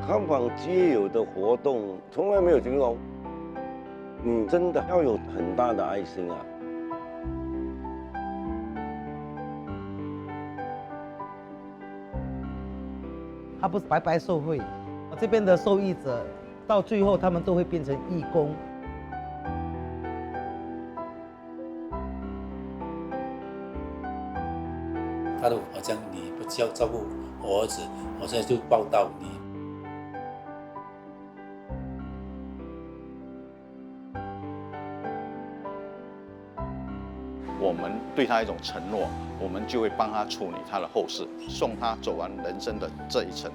看访街友的活动从来没有停过，你真的要有很大的爱心啊！他不是白白受惠，这边的受益者到最后他们都会变成义工。他说：“好像你不照顾我儿子，我现在就报答你。”我们对他一种承诺，我们就会帮他处理他的后事，送他走完人生的这一程。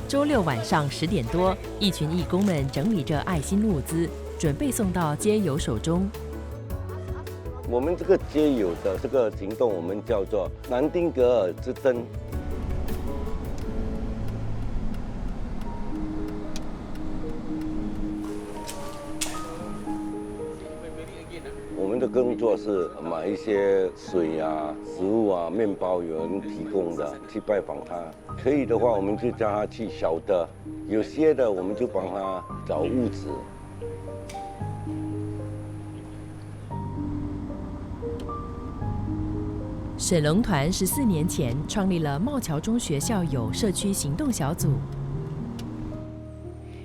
周六晚上10点多，一群义工们整理着爱心物资，准备送到街友手中。我们这个街友的这个行动，我们叫做南丁格尔之灯。我们的工作是买一些水啊、食物啊、面包，有人提供的，去拜访他。可以的话，我们就叫他去小的；有些的，我们就帮他找物资。沈龙团14年前创立了茂桥中学校友社区行动小组，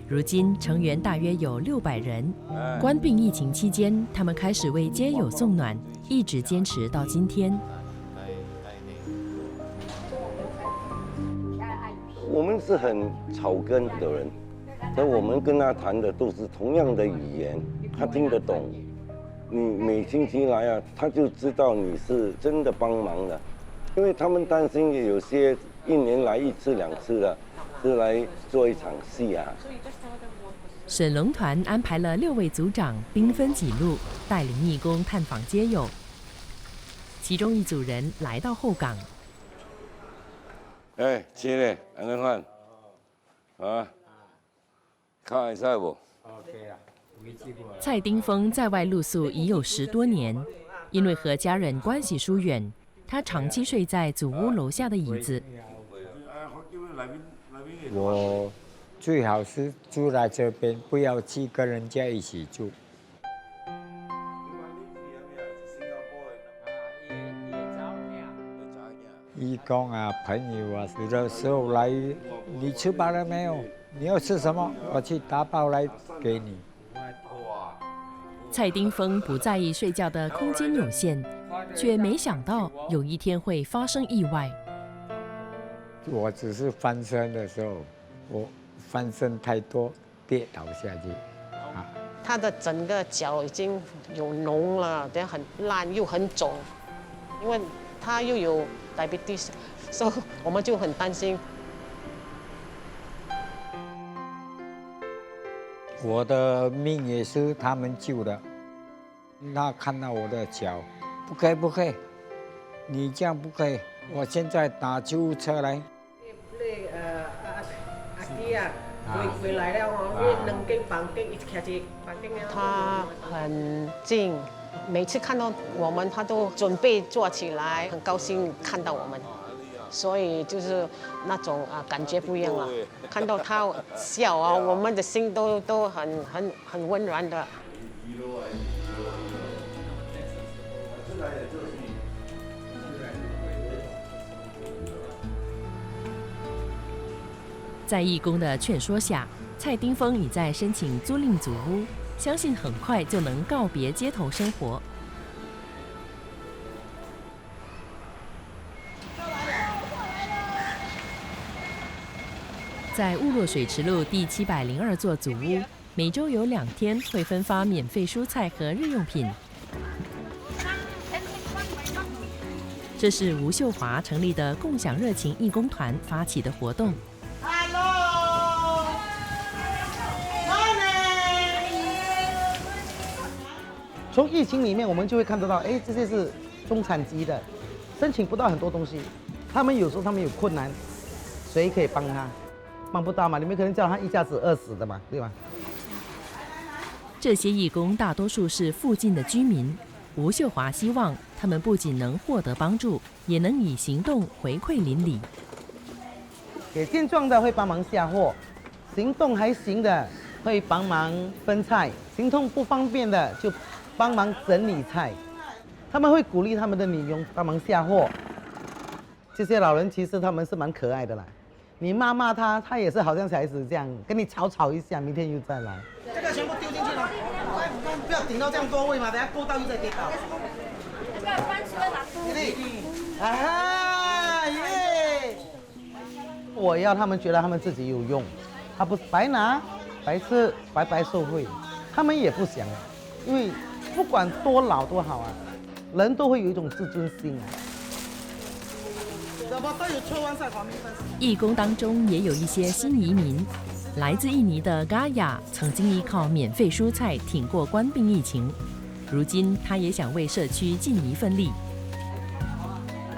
如今成员大约有600人。冠病疫情期间，他们开始为街友送暖，一直坚持到今天。我们是很草根的人，但我们跟他谈的都是同样的语言，他听得懂。你每星期来啊，他就知道你是真的帮忙的，因为他们担心有些1年来1次2次的，是来做一场戏啊。沈龙团安排了6位组长兵分几路，带领义工探访街友。其中一组人来到后港。亲嘞，安怎看？啊，看会使不？蔡丁峰在外露宿已有10多年，因为和家人关系疏远，他长期睡在祖屋楼下的椅子。我最好是住在这边，不要去跟人家一起住。义工啊，朋友啊，有的时候来，你吃饱了没有？你要吃什么？我去打包来给你。蔡丁峰不在意睡觉的空间有限，却没想到有一天会发生意外。我只是翻身的时候，我翻身太多，跌倒下去。他的整个脚已经有脓了，等很烂又很肿，因为他又有 diabetes， 所以我们就很担心。我的命也是他们救的。他看到我的脚，不可以，你这样不可以。我现在打救护车来。他很静，每次看到我们，他都准备坐起来，很高兴看到我们，所以就是那种感觉不一样了。看到他笑啊，我们的心都很温暖的。在义工的劝说下，蔡丁峰已在申请租赁祖屋，相信很快就能告别街头生活。在雾落水池路第702座祖屋，每周有2天会分发免费蔬菜和日用品。这是吴秀华成立的共享热情义工团发起的活动。从疫情里面，我们就会看得到，哎，这些是中产级的，申请不到很多东西，他们有时候他们有困难，谁可以帮他？帮不到嘛，你们可能叫他一下子饿死的嘛，对吧？这些义工大多数是附近的居民，吴秀华希望他们不仅能获得帮助，也能以行动回馈邻里。给健壮的会帮忙下货，行动还行的会帮忙分菜，行动不方便的就帮忙整理菜。他们会鼓励他们的女佣帮忙下货。这些老人其实他们是蛮可爱的啦，你骂骂他，他也是好像小孩子这样跟你吵一下，明天又再来。这个全部丢进去了，不要顶到这样多位嘛，等下够到又再跌倒。这个番薯在哪？啊耶！我要他们觉得他们自己有用，他不是白拿、白吃、白受贿，他们也不想，因为不管多老多好啊，人都会有一种自尊心啊。义工当中也有一些新移民，来自印尼的 Gaya 曾经依靠免费蔬菜挺过冠病疫情，如今他也想为社区尽一份力。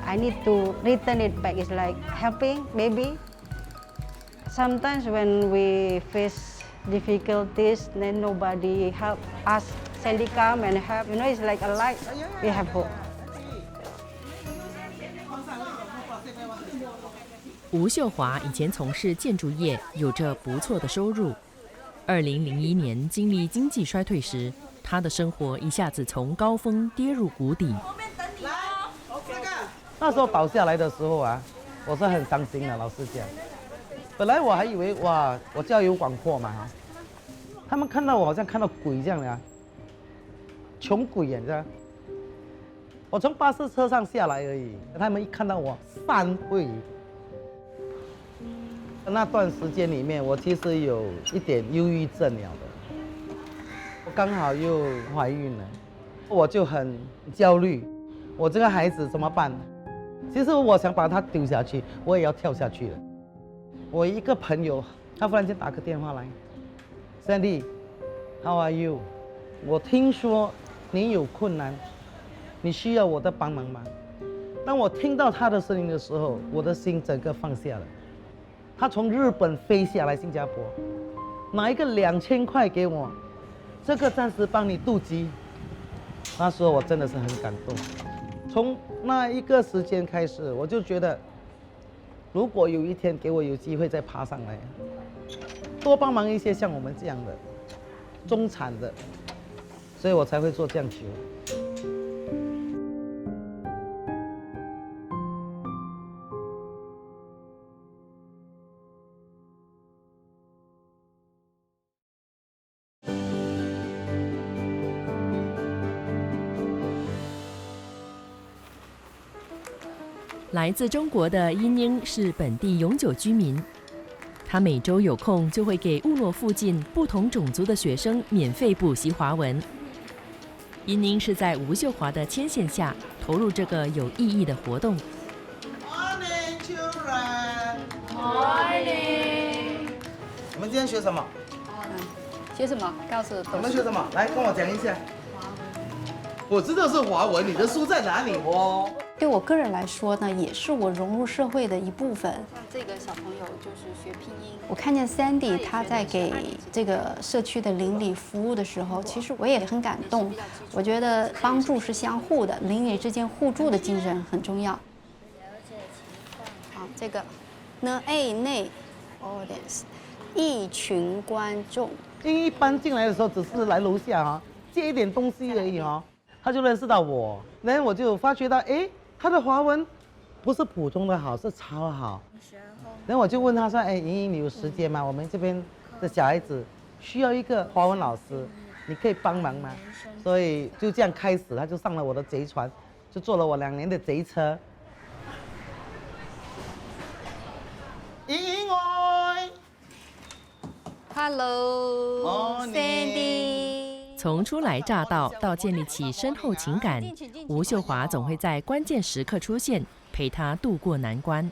I need to return it back. It's like helping, maybe. Sometimes when we face difficulties, then nobody help us. Sandy come and help. You know, it's like a light. We have hope. 吴秀华以前从事建筑业，有着不错的收入。2001年经历经济衰退时，他的生活一下子从高峰跌入谷底。那时候倒下来的时候啊，我是很伤心的，老实讲。本来我还以为哇，我交友广阔嘛，他们看到我好像看到鬼这样的啊，穷鬼啊，你知道？我从巴士车上下来而已，他们一看到我散会。那段时间里面，我其实有一点忧郁症了的，我刚好又怀孕了，我就很焦虑，我这个孩子怎么办？其实我想把他丢下去，我也要跳下去了。我一个朋友，他忽然间打个电话来 ，Sandy，How are you？ 我听说你有困难，你需要我的帮忙吗？当我听到他的声音的时候，我的心整个放下了。他从日本飞下来新加坡，拿一个2000块给我，这个暂时帮你渡机。那时候我真的是很感动。从那一个时间开始，我就觉得，如果有一天给我有机会再爬上来，多帮忙一些像我们这样的中产的，所以我才会做这样球。来自中国的殷英是本地永久居民，他每周有空就会给部落附近不同种族的学生免费补习华文。殷英是在吴秀华的牵线下投入这个有意义的活动。Morning, children. Morning. 我们今天学什么？学什么？告诉我们学什么？来，跟我讲一下。我知道是华文，你的书在哪里哦？对我个人来说呢，也是我融入社会的一部分。像这个小朋友就是学拼音。我看见 Sandy 他在给这个社区的邻里服务的时候，其实我也很感动。我觉得帮助是相互的，邻里之间互助的精神很重要。好，这个呢 A 内 audience 一群观众。一般进来的时候只是来楼下啊，借一点东西而已啊，他就认识到我，然后我就发觉到，哎。他的华文不是普通的好，是超好。然后我就问他说：“哎，莹莹，你有时间吗？我们这边的小孩子需要一个华文老师，你可以帮忙吗？”所以就这样开始，他就上了我的贼船，就坐了我2年的贼车。莹莹哎 ，Hello，Sandy。从初来乍到到建立起深厚情感，吴秀华总会在关键时刻出现，陪他渡过难关。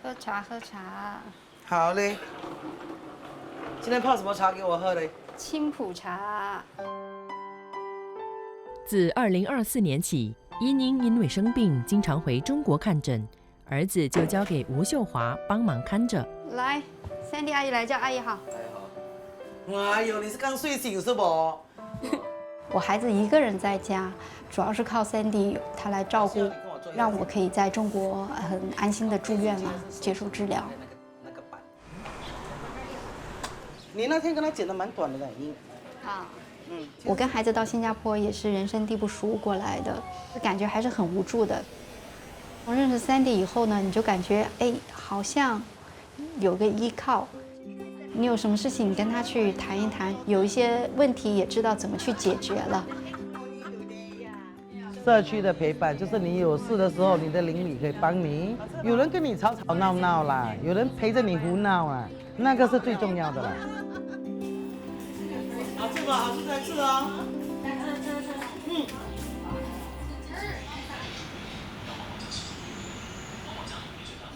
喝茶，喝茶。好嘞。今天泡什么茶给我喝嘞？青浦茶。自2024年起，伊宁因为生病，经常回中国看诊，儿子就交给吴秀华帮忙看着。来，Sandy 阿姨来叫阿姨好。哎呦，你是刚睡醒是不？我孩子一个人在家，主要是靠 Sandy 他来照顾，让我可以在中国很安心的住院嘛，接受治疗。你那天跟他剪得蛮短的，啊，我跟孩子到新加坡也是人生地不熟过来的，感觉还是很无助的。我认识 Sandy 以后呢，你就感觉哎，好像有个依靠。你有什么事情，你跟他去谈一谈，有一些问题也知道怎么去解决了。社区的陪伴就是你有事的时候，你的邻里可以帮你，有人跟你吵吵闹闹啦，有人陪着你胡闹啊，那个是最重要的啦。好吃吧，好吃才吃哦。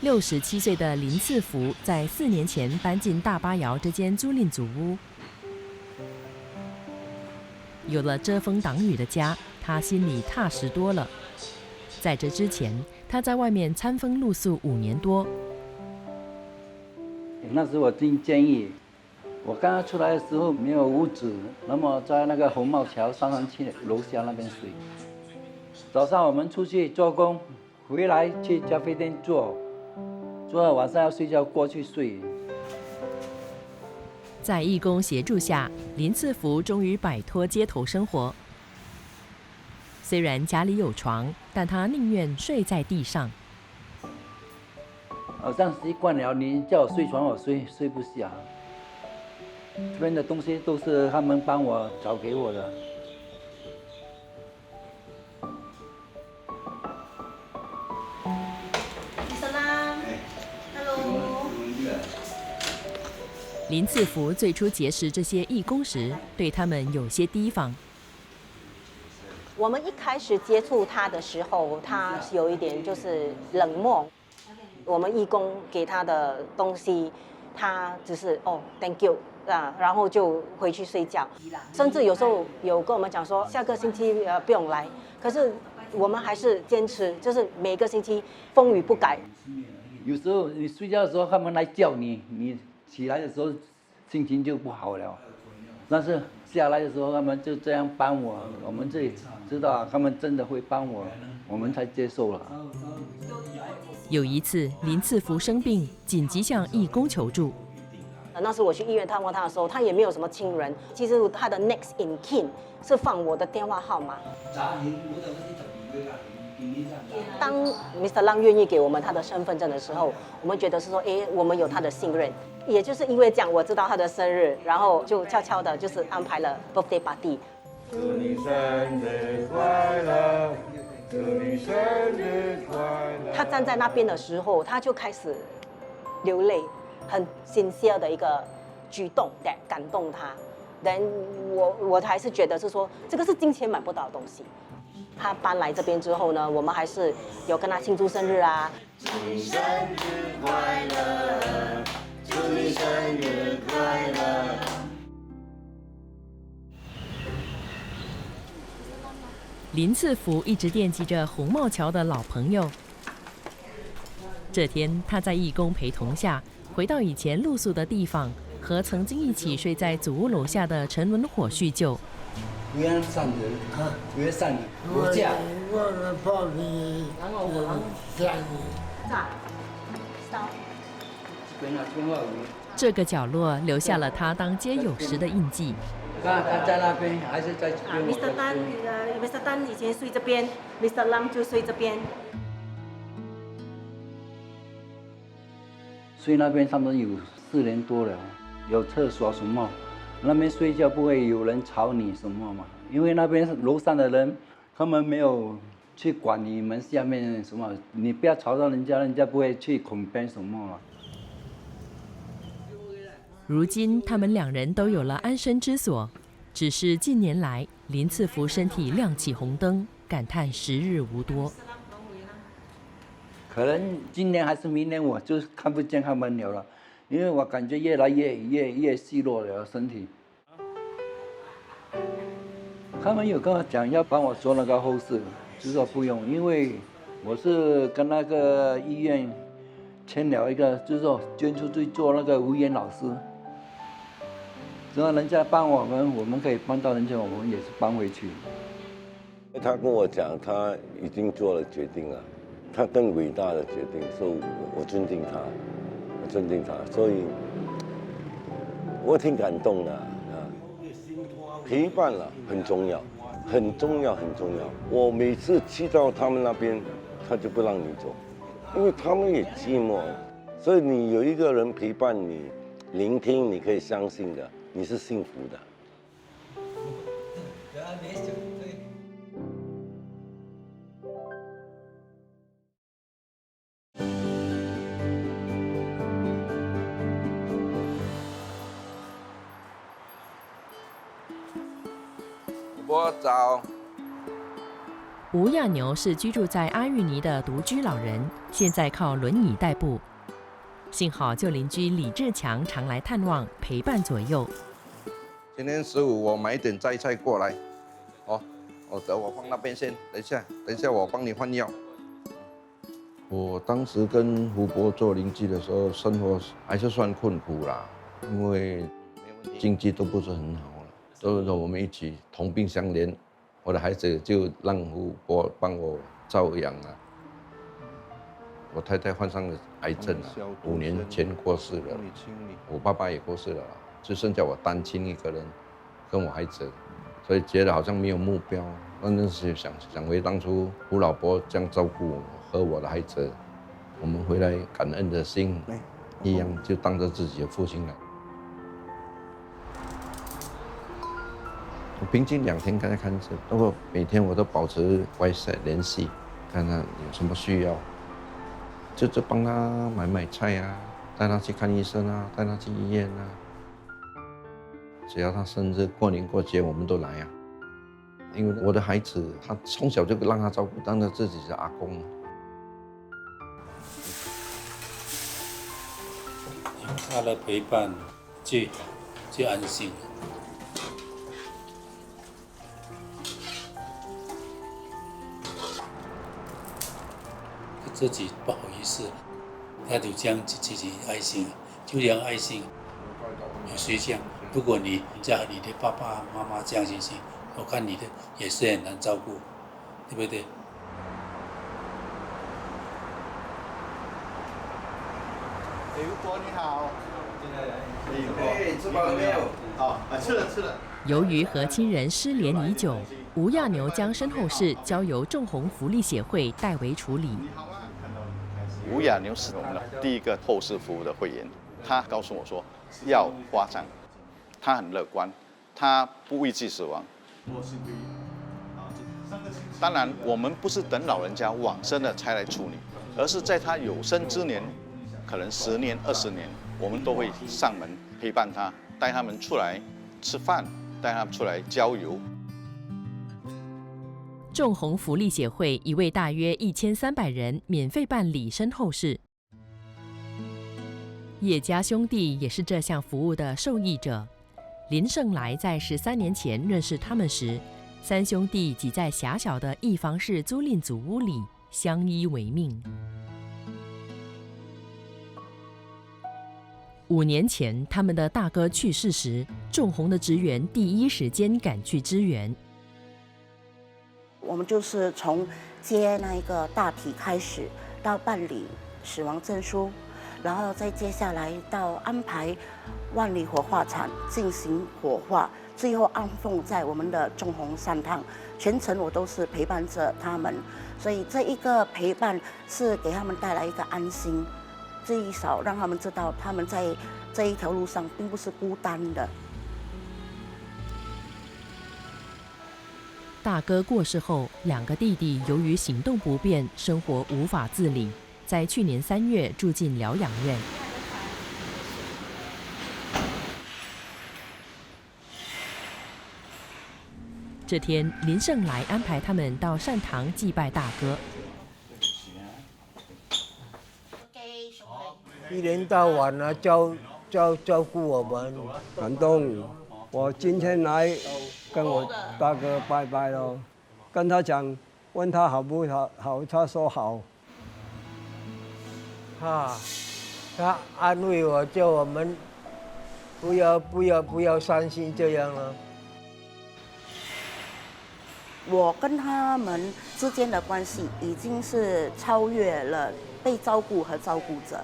67岁的林赐福在4年前搬进大巴窑这间租赁祖屋，有了遮风挡雨的家，他心里踏实多了。在这之前，他在外面餐风露宿5年多。那时我进监狱，我刚刚出来的时候没有屋子，那么在那个红帽桥337楼下那边睡。早上我们出去做工，回来去咖啡店做到晚上要睡觉过去睡。在义工协助下，林赐福终于摆脱街头生活。虽然家里有床，但他宁愿睡在地上。好像习惯了，你叫我睡床我睡不下。这边的东西都是他们帮我找给我的。林赐福最初结识这些义工时，对他们有些提防。我们一开始接触他的时候，他有一点就是冷漠。我们义工给他的东西，他只是thank you 啊，然后就回去睡觉。甚至有时候有跟我们讲说，下个星期不用来。可是我们还是坚持，就是每个星期风雨不改。有时候你睡觉的时候，他们来叫你，你起来的时候心情就不好了。但是下来的时候，他们就这样帮我，我们这里知道他们真的会帮我，我们才接受了。有一次，林赐福生病，紧急向义工求助。那时我去医院探望他的时候，他也没有什么亲人。其实他的 next in kin 是放我的电话号码。当 Mr. Lang 愿意给我们他的身份证的时候，我们觉得是说，我们有他的信任。也就是因为这样，我知道他的生日，然后就悄悄的，就是安排了 birthday party。祝你生日快乐，祝你生日快乐。他站在那边的时候，他就开始流泪，很sincere的一个举动，感动他。但我还是觉得是说，这个是金钱买不到的东西。他搬来这边之后呢，我们还是有跟他庆祝生日啊。祝你生日快乐，祝你生日快乐。林赐福一直惦记着红帽桥的老朋友。这天，他在义工陪同下，回到以前露宿的地方，和曾经一起睡在祖屋楼下的陈文火叙旧。不要上人啊！不要上你，我嫁。我来抱你，然后我来嫁你。这个角落留下了他当街友时的印记。他在那边还是在这边？Mr. Tan 以前睡这边 ，Mr. Lang 就睡这边。睡那边差不多有4年多了，有厕所什么。那边睡觉不会有人吵你什么嘛？因为那边楼上的人，他们没有去管你们下面什么，你不要吵到人家，人家不会去complain什么嘛。如今他们2人都有了安身之所，只是近年来，林赐福身体亮起红灯，感叹时日无多。可能今年还是明年，我就看不见他们了，因为我感觉越来越虚弱了身体。他们有跟我讲要帮我做那个后事，就说不用，因为我是跟那个医院签了一个，就是说捐出去做那个无言老师。只要人家帮我们，我们可以帮到人家，我们也是帮回去。他跟我讲，他已经做了决定了，他更伟大的决定，所以我尊敬他，所以我挺感动的啊。陪伴了很重要，很重要。我每次去到他们那边，他就不让你走，因为他们也寂寞，所以你有一个人陪伴你，聆听，你可以相信的，你是幸福的。我早。吴亚牛是居住在阿育尼的独居老人，现在靠轮椅代步。幸好旧邻居李志强常来探望，陪伴左右。今天15，我买一点摘菜过来。哦，等我放那边先，等一下我帮你换药。我当时跟胡伯做邻居的时候，生活还是算困苦啦，因为经济都不是很好。都是我们一起同病相怜，我的孩子就让胡伯帮我照养啊。我太太患上了癌症啊，5年前过世了，我爸爸也过世了，就剩下我单亲一个人，跟我孩子，所以觉得好像没有目标。那时想回当初胡老伯这样照顾我和我的孩子，我们回来感恩的心一样，就当着自己的父亲来。我平均2天跟他看诊，不过每天我都保持WhatsApp联系，看他有什么需要，就帮他买菜啊，带他去看医生啊，带他去医院啊。只要他生日、过年过节，我们都来啊。因为我的孩子，他从小就让他照顾，当他自己的阿公。有他的陪伴最好，最安心。自己不好意思，他就这样自己爱心，就这样爱心。有谁这样？如果你家里的爸爸妈妈这样心情，我看你的也是很难照顾，对不对？刘伯你好，吃饱了没有？吃了。由于和亲人失联已久，吴亚牛将身后事交由仲弘福利协会代为处理。吴亚牛是我们的第一个后事服务的会员，他告诉我说要花账，他很乐观，他不畏惧死亡。当然，我们不是等老人家往生了才来处理，而是在他有生之年，可能10年、20年，我们都会上门陪伴他，带他们出来吃饭，带他们出来郊游。仲弘福利协会已为大约1300人免费办理身后事。叶家兄弟也是这项服务的受益者。林胜来在13年前认识他们时，3兄弟挤在狭小的一房式租赁组屋里相依为命。5年前，他们的大哥去世时，仲弘的职员第一时间赶去支援。我们就是从接那一个大体开始，到办理死亡证书，然后再接下来到安排万里火化场进行火化，最后安放在我们的仲弘善堂。全程我都是陪伴着他们，所以这一个陪伴是给他们带来一个安心，最少让他们知道他们在这一条路上并不是孤单的。大哥过世后，2个弟弟由于行动不便，生活无法自理，在去年3月住进疗养院。这天，林胜来安排他们到善堂祭拜大哥。一年到晚呢照顾我们，感动。我今天来跟我大哥拜拜咯，跟他讲，问他好不好，他说好。他安慰我，叫我们不要伤心这样了。我跟他们之间的关系已经是超越了被照顾和照顾者，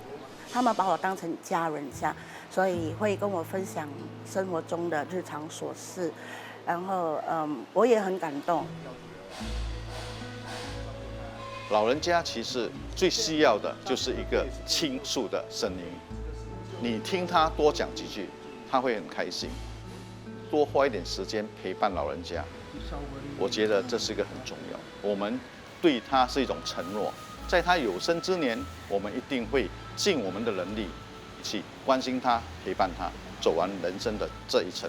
他们把我当成家人家，所以会跟我分享生活中的日常琐事，然后我也很感动。老人家其实最需要的就是一个倾诉的声音，你听他多讲几句，他会很开心。多花一点时间陪伴老人家，我觉得这是一个很重要。我们对他是一种承诺，在他有生之年，我们一定会尽我们的能力去关心他、陪伴他，走完人生的这一程。